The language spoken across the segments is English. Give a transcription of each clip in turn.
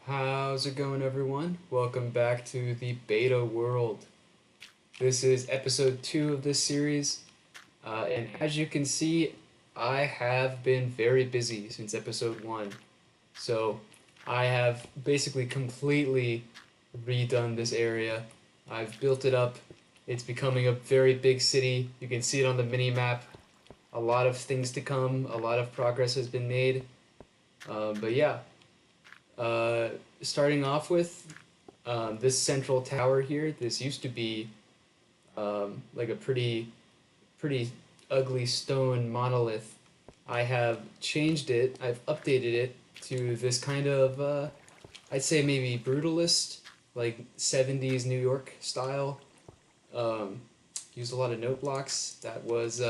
How's it going, everyone? Welcome back to the beta world. This is episode 2 of this series, and as you can see, I have been very busy since episode 1. So, I have basically completely redone this area. I've built it up. It's becoming a very big city. You can see it on the mini map. A lot of things to come, a lot of progress has been made. But yeah, uh, starting off with this central tower here. This used to be like a pretty ugly stone monolith. I have changed it. I've updated it to this kind of I'd say maybe brutalist, like 70s New York style. Um, Used a lot of note blocks. That was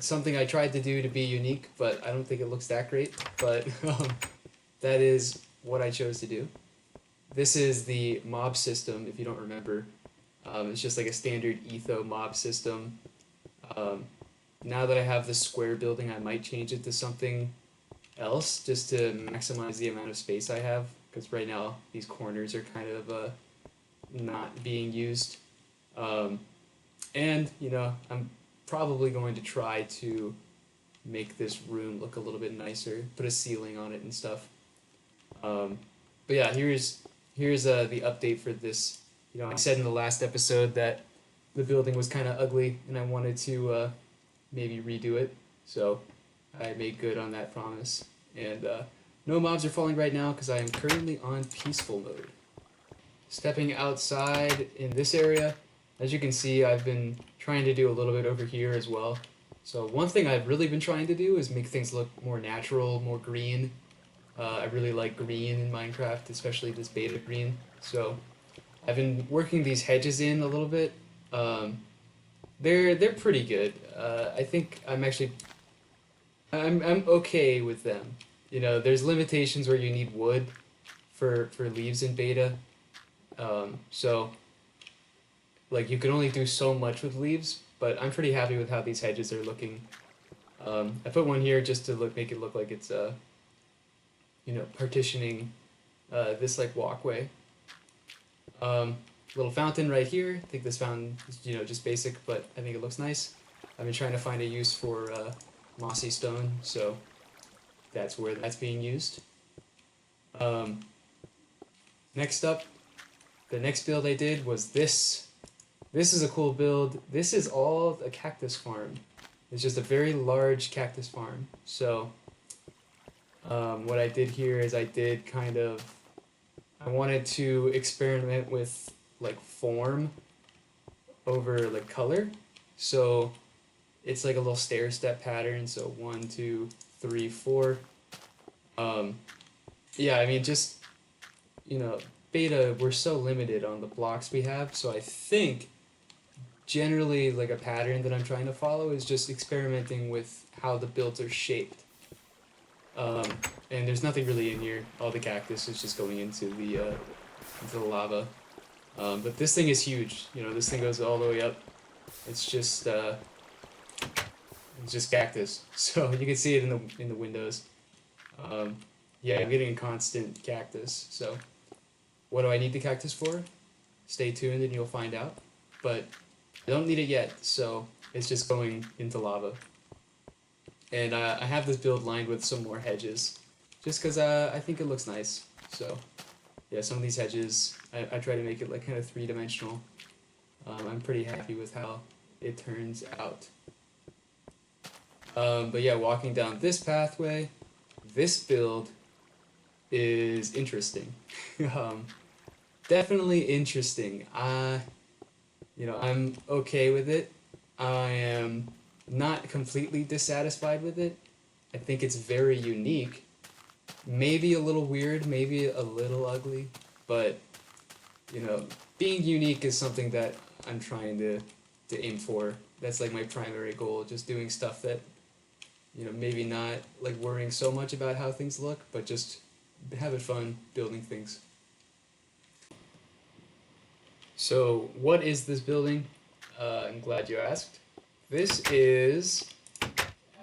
something I tried to do to be unique, but I don't think it looks that great. But that is what I chose to do. This is the mob system, if you don't remember. It's just like a standard etho mob system. Um, Now that I have the square building, I might change it to something else just to maximize the amount of space I have. Because right now, these corners are kind of not being used. Um, I'm probably going to try to make this room look a little bit nicer, put a ceiling on it and stuff. Um, but yeah, here's the update for this. I said in the last episode that the building was kind of ugly, and I wanted to maybe redo it. So I made good on that promise. And no mobs are falling right now because I am currently on peaceful mode. Stepping outside in this area, as you can see, I've been trying to do a little bit over here as well. So one thing I've really been trying to do is make things look more natural, more green. I really like green in Minecraft, especially this beta green. So I've been working these hedges in a little bit. Um, they're pretty good. I think I'm okay with them. There's limitations where you need wood for leaves in beta. So like you can only do so much with leaves, but I'm pretty happy with how these hedges are looking. I put one here just to make it look like it's partitioning this like walkway. Little fountain right here. I think this fountain is just basic, but I think it looks nice. I've been trying to find a use for mossy stone, so that's where that's being used. Um, Next up, the next build I did was this. This is a cool build. This is all a cactus farm. It's just a very large cactus farm. So what I did here is I wanted to experiment with like form over like color. So it's like a little stair step pattern. So 1, 2, 3, 4. Um, yeah, I mean just beta, we're so limited on the blocks we have. So I think generally like a pattern that I'm trying to follow is just experimenting with how the builds are shaped. Um, and there's nothing really in here. All the cactus is just going into the lava. But this thing is huge. This thing goes all the way up. It's just cactus. So you can see it in the windows. Yeah, I'm getting a constant cactus. So what do I need the cactus for? Stay tuned and you'll find out. But I don't need it yet, so it's just going into lava. And I have this build lined with some more hedges, just because I think it looks nice. So yeah, some of these hedges, I try to make it like kind of three-dimensional. I'm pretty happy with how it turns out. But yeah, walking down this pathway, this build is interesting. Definitely interesting. I'm okay with it. I am not completely dissatisfied with it. I think it's very unique. Maybe a little weird, maybe a little ugly, but being unique is something that I'm trying to aim for. That's like my primary goal, just doing stuff that maybe not like worrying so much about how things look, but just having fun building things. So what is this building? I'm glad you asked. This is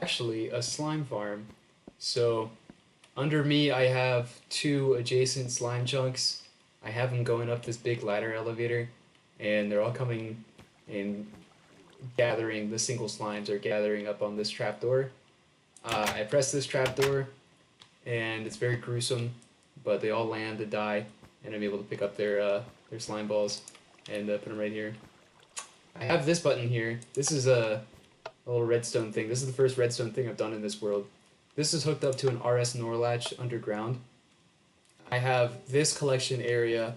actually a slime farm. So Under me, I have two adjacent slime chunks. I have them going up this big ladder elevator, and they're all coming and gathering. The single slimes are gathering up on this trapdoor. I press this trapdoor, and it's very gruesome, but they all land and die, and I'm able to pick up their slime balls and put them right here. I have this button here. This is a little redstone thing. This is the first redstone thing I've done in this world. This is hooked up to an RS NOR latch underground. I have this collection area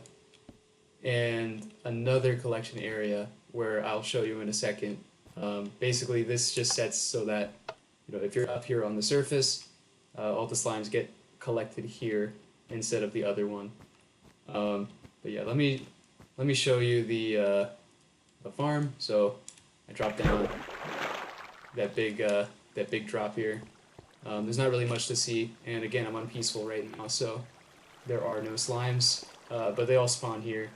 and another collection area where I'll show you in a second. Basically, this just sets so that, you know, if you're up here on the surface, all the slimes get collected here instead of the other one. But yeah, let me show you the farm. So I drop down that big drop here. There's not really much to see, and again, I'm on peaceful right now, so there are no slimes, but they all spawn here.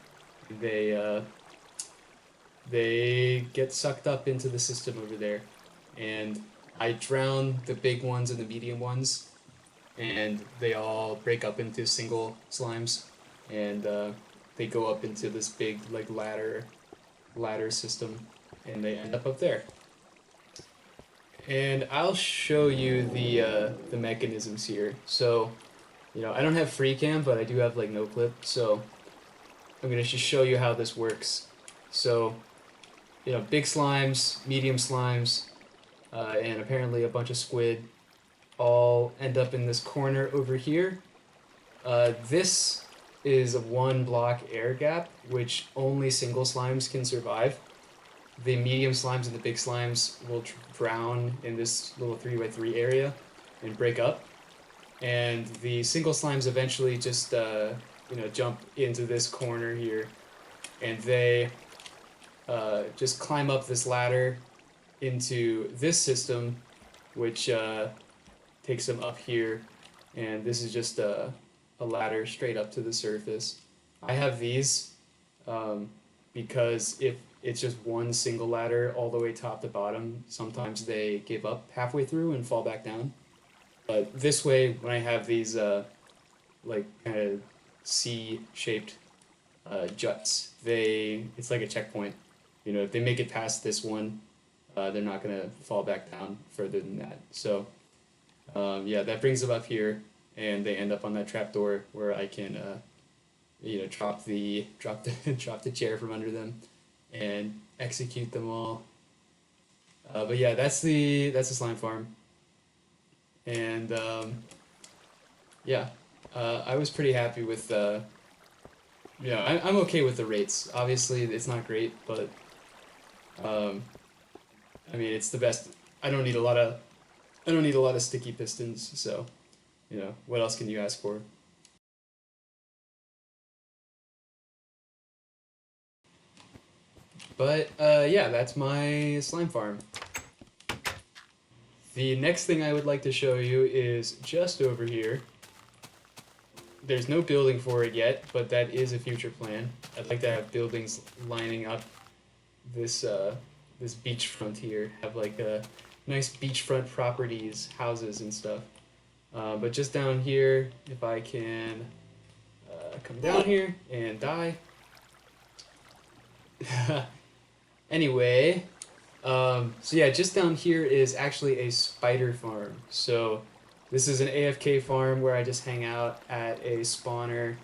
They get sucked up into the system over there, and I drown the big ones and the medium ones, and they all break up into single slimes, and they go up into this big like ladder system, and they end up there. And I'll show you the mechanisms here. So, you know, I don't have free cam, but I do have like no clip. So I'm gonna just show you how this works. So, you know, big slimes, medium slimes, and apparently a bunch of squid all end up in this corner over here. This is a 1 block air gap, which only single slimes can survive. The medium slimes and the big slimes will drown in this little 3x3 area and break up. And the single slimes eventually just, you know, jump into this corner here, and they just climb up this ladder into this system, which takes them up here. And this is just a ladder straight up to the surface. I have these because if it's just one single ladder all the way top to bottom, sometimes they give up halfway through and fall back down. But this way, when I have these like kind of C-shaped juts, it's like a checkpoint. You know, if they make it past this one, they're not gonna fall back down further than that. So yeah, that brings them up here, and they end up on that trapdoor where I can you know, drop the chair from under them and execute them all. But yeah, that's the slime farm, and yeah, I was pretty happy with yeah, I'm okay with the rates. Obviously, it's not great, but I mean, it's the best. I don't need a lot of sticky pistons, so you know, what else can you ask for? But yeah, that's my slime farm. The next thing I would like to show you is just over here. There's no building for it yet, but that is a future plan. I'd like to have buildings lining up this this beachfront here. Have like nice beachfront properties, houses and stuff. But just down here, if I can come down here and die. Anyway, so yeah, just down here is actually a spider farm. So this is an AFK farm where I just hang out at a spawner,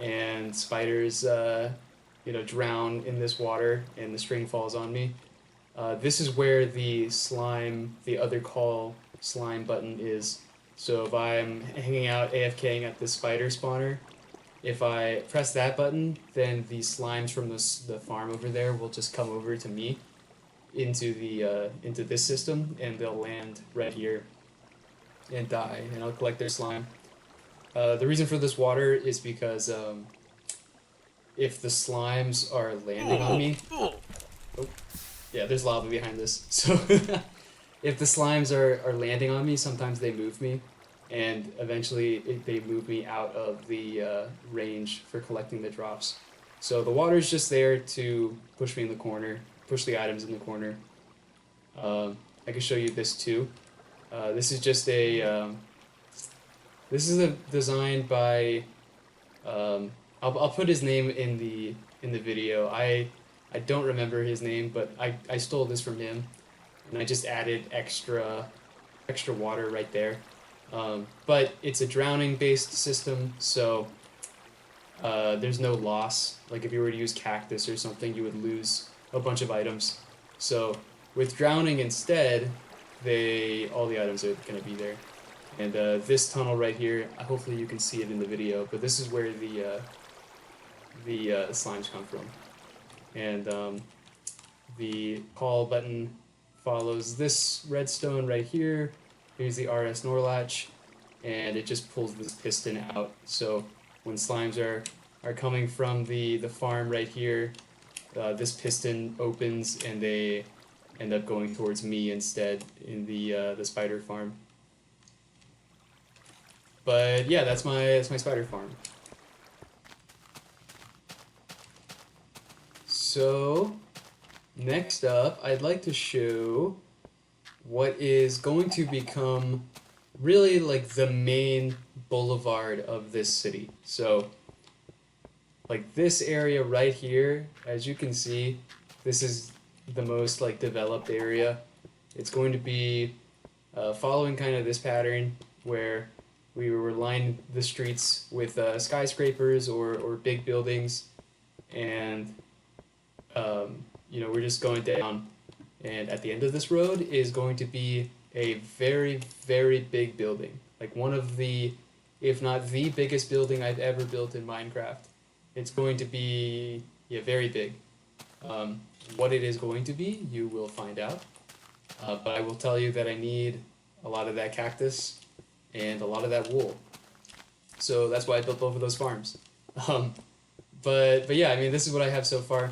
and spiders, you know, drown in this water, and the string falls on me. This is where the other call slime button is. So if I'm hanging out AFKing at the spider spawner, if I press that button, then the slimes from the farm over there will just come over to me into this system, and they'll land right here and die, and I'll collect their slime. The reason for this water is because if the slimes are landing on me, oh, yeah, there's lava behind this. So if the slimes are landing on me, sometimes they move me. And eventually they move me out of the range for collecting the drops. So the water is just there to push me in the corner, push the items in the corner. I can show you this too. This is just a This is a design by I'll put his name in the video. I don't remember his name, but I stole this from him, and I just added extra water right there. But it's a drowning based system, so there's no loss. Like if you were to use cactus or something, you would lose a bunch of items. So with drowning instead, all the items are gonna be there. And this tunnel right here, hopefully you can see it in the video, but this is where the slimes come from. And the call button follows this redstone right here. Here's the RS NOR latch, and it just pulls this piston out. So when slimes are coming from the farm right here, this piston opens and they end up going towards me instead in the spider farm. But yeah, that's my spider farm. So next up, I'd like to show what is going to become really like the main boulevard of this city. So like this area right here, as you can see, this is the most like developed area. It's going to be following kind of this pattern where we were lining the streets with skyscrapers or big buildings, and you know, we're just going down, and at the end of this road is going to be a very, very big building, like one of the, if not the biggest building I've ever built in Minecraft. It's going to be, yeah, very big. What it is going to be, you will find out. But I will tell you that I need a lot of that cactus and a lot of that wool. So that's why I built both of those farms. But yeah, I mean, this is what I have so far.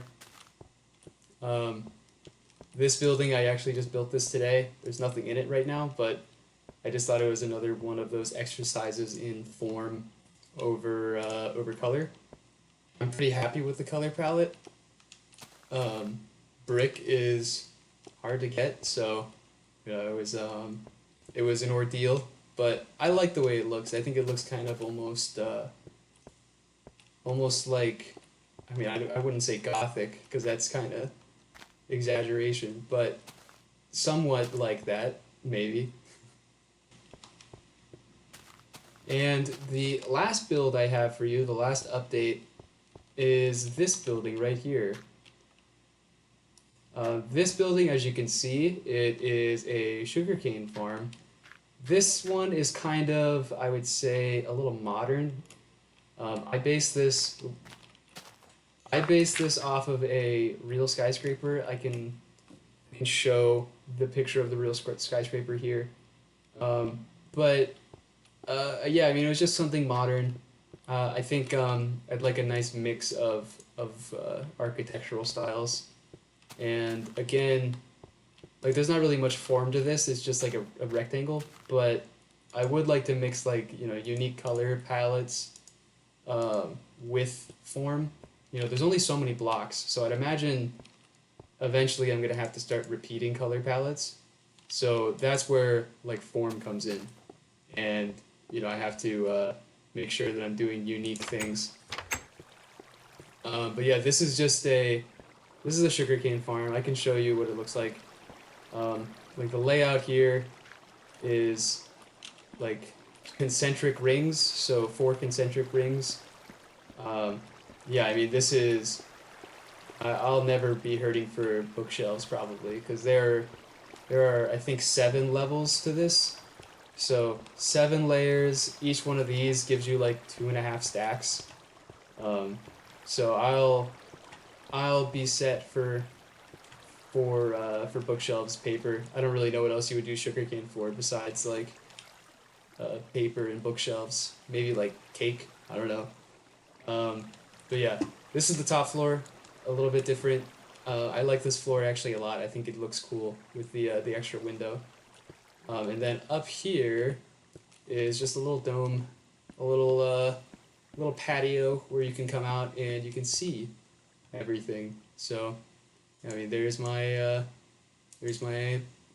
This building, I actually just built this today. There's nothing in it right now, but I just thought it was another one of those exercises in form over color. I'm pretty happy with the color palette. Brick is hard to get, so you know, it was an ordeal, but I like the way it looks. I think it looks kind of almost like, I mean, I wouldn't say gothic, because that's kind of exaggeration, but somewhat like that, maybe. And the last build I have for you, the last update, is this building right here. This building, as you can see, it is a sugarcane farm. This one is kind of, I would say, a little modern. I based this off of a real skyscraper. I can show the picture of the real skyscraper here. But yeah, I mean, it was just something modern. I think I'd like a nice mix of architectural styles. And again, like there's not really much form to this. It's just like a rectangle. But I would like to mix like, you know, unique color palettes with form. You know, there's only so many blocks, so I'd imagine eventually I'm gonna have to start repeating color palettes. So that's where like form comes in, and you know, I have to make sure that I'm doing unique things. But yeah, this is a sugarcane farm. I can show you what it looks like. Like the layout here is like concentric rings, so 4 concentric rings. Yeah, I mean, this is, I'll never be hurting for bookshelves probably, because there are, I think, 7 levels to this. So 7 layers, each one of these gives you like 2.5 stacks. So I'll be set for bookshelves, paper. I don't really know what else you would do sugarcane for besides like paper and bookshelves. Maybe like cake, I don't know. But yeah, this is the top floor, a little bit different. I like this floor actually a lot. I think it looks cool with the extra window. And then up here is just a little dome, a little patio where you can come out and you can see everything. So, I mean, there's my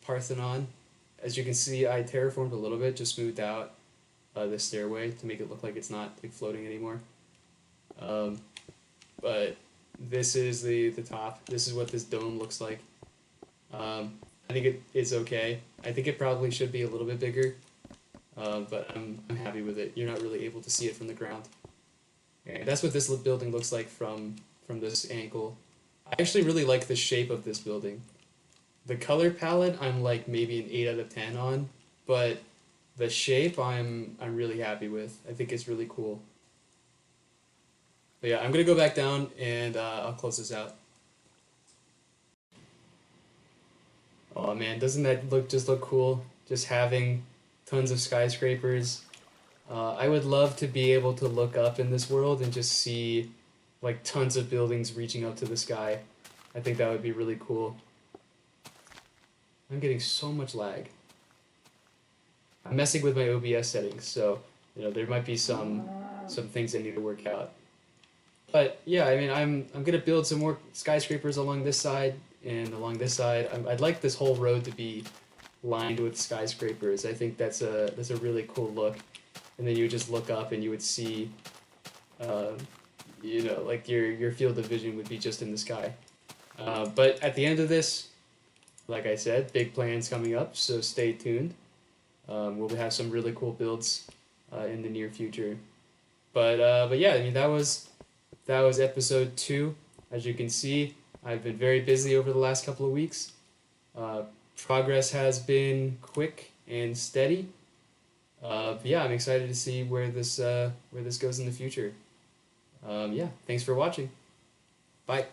Parthenon. As you can see, I terraformed a little bit, just smoothed out. this stairway to make it look like it's not like floating anymore. But this is the top. This is what this dome looks like. I think it is okay. I think it probably should be a little bit bigger, but I'm happy with it. You're not really able to see it from the ground. And that's what this building looks like from this angle. I actually really like the shape of this building. The color palette I'm like maybe an 8 out of 10 on, but the shape I'm really happy with. I think it's really cool. But yeah, I'm gonna go back down and I'll close this out. Oh man, doesn't that look cool? Just having tons of skyscrapers. I would love to be able to look up in this world and just see like tons of buildings reaching up to the sky. I think that would be really cool. I'm getting so much lag. I'm messing with my OBS settings, so there might be some things I need to work out. But yeah, I mean, I'm gonna build some more skyscrapers along this side and along this side. I'd like this whole road to be lined with skyscrapers. I think that's a really cool look. And then you would just look up and you would see, like your field of vision would be just in the sky. But at the end of this, like I said, big plans coming up, so stay tuned. We'll have some really cool builds in the near future. But yeah, I mean that was episode 2. As you can see, I've been very busy over the last couple of weeks. Progress has been quick and steady. But yeah, I'm excited to see where this goes in the future. Yeah, thanks for watching. Bye.